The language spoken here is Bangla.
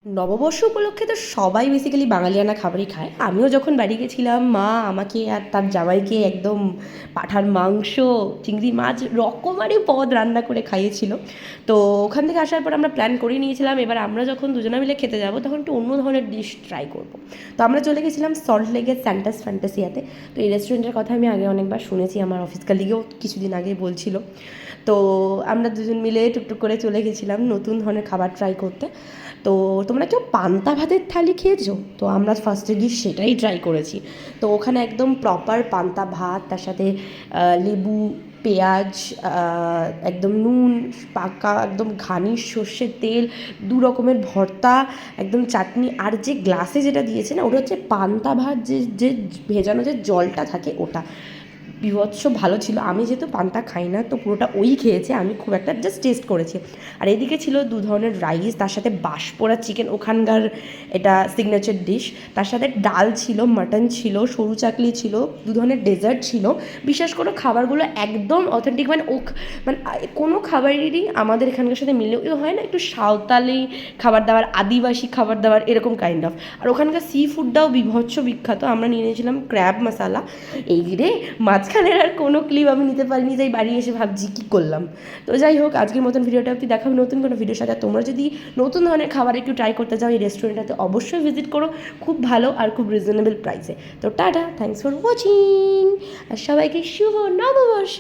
নববর্ষ উপলক্ষে তো সবাই বেসিক্যালি বাঙালিয়ানা খাবারই খায়। আমিও যখন বাড়ি গেছিলাম মা আমাকে আর তার জামাইকে একদম পাঁঠার মাংস, চিংড়ি মাছ রকমারি পদ রান্না করে খাইয়েছিল। তো ওখান থেকে আসার পর আমরা প্ল্যান করে নিয়েছিলাম এবার আমরা যখন দুজনে মিলে খেতে যাব তখন একটু অন্য ধরনের ডিশ ট্রাই করব। তো আমরা চলে গেছিলাম সল্ট লেকের স্যান্টাস ফ্যান্টাসিয়াতে। তো এই রেস্টুরেন্টের কথা আমি আগে অনেকবার শুনেছি, আমার অফিস কালিগেও কিছুদিন আগে বলছিল। তো আমরা দুজন মিলে টুকটুক করে চলে গেছিলাম নতুন ধরনের খাবার ট্রাই করতে। তো তোমরা কেউ পান্তা ভাতের থালি খেয়েছো? তো আমরা ফার্স্টে গিয়ে সেটাই ট্রাই করেছি। তো ওখানে একদম প্রপার পান্তা ভাত, তার সাথে লেবু, পেঁয়াজ, একদম নুন, পাকা একদম ঘানি সর্ষের তেল, দু রকমের ভর্তা, একদম চাটনি, আর যে গ্লাসে যেটা দিয়েছে না ওটা হচ্ছে পান্তা ভাত, যে যে ভেজানো যে জলটা থাকে ওটা বীভৎস ভালো ছিল। আমি যেহেতু পান্তা খাই না তো পুরোটা ওই খেয়েছে, আমি খুব একটা জাস্ট টেস্ট করেছি। আর এদিকে ছিল দু ধরনের রাইস, তার সাথে বাঁশপোড়া চিকেন, ওখানকার এটা সিগনেচার ডিশ। তার সাথে ডাল ছিল, মাটন ছিল, সরু চাকলি ছিল, দু ধরনের ডেজার্ট ছিল। বিশ্বাস করো খাবারগুলো একদম অথেন্টিক, মানে মানে কোনো খাবারেরই আমাদের এখানকার সাথে মিলেও হয় না, একটু সাঁওতালি খাবার দাবার, আদিবাসী খাবার দাবার, এরকম কাইন্ড অফ। আর ওখানকার সি ফুডটাও বীভৎস বিখ্যাত। আমরা নিয়ে নিয়েছিলাম ক্র্যাব মশালা। এই রে মাঝখানের আর কোনো ক্লিপ আমি নিতে পারিনি, তাই বাড়ি এসে ভাবছি কী করলাম। তো যাই হোক, আজকের মতন ভিডিওটা অবধি, দেখাবো নতুন কোনো ভিডিওর সাথে। তোমরা যদি নতুন ধরনের খাবার একটু ট্রাই করতে চাও এই রেস্টুরেন্টটাতে অবশ্যই ভিজিট করো, খুব ভালো আর খুব রিজনেবল প্রাইসে। তো টাটা, থ্যাংকস ফর ওয়াচিং, আর সবাইকে শুভ নববর্ষ।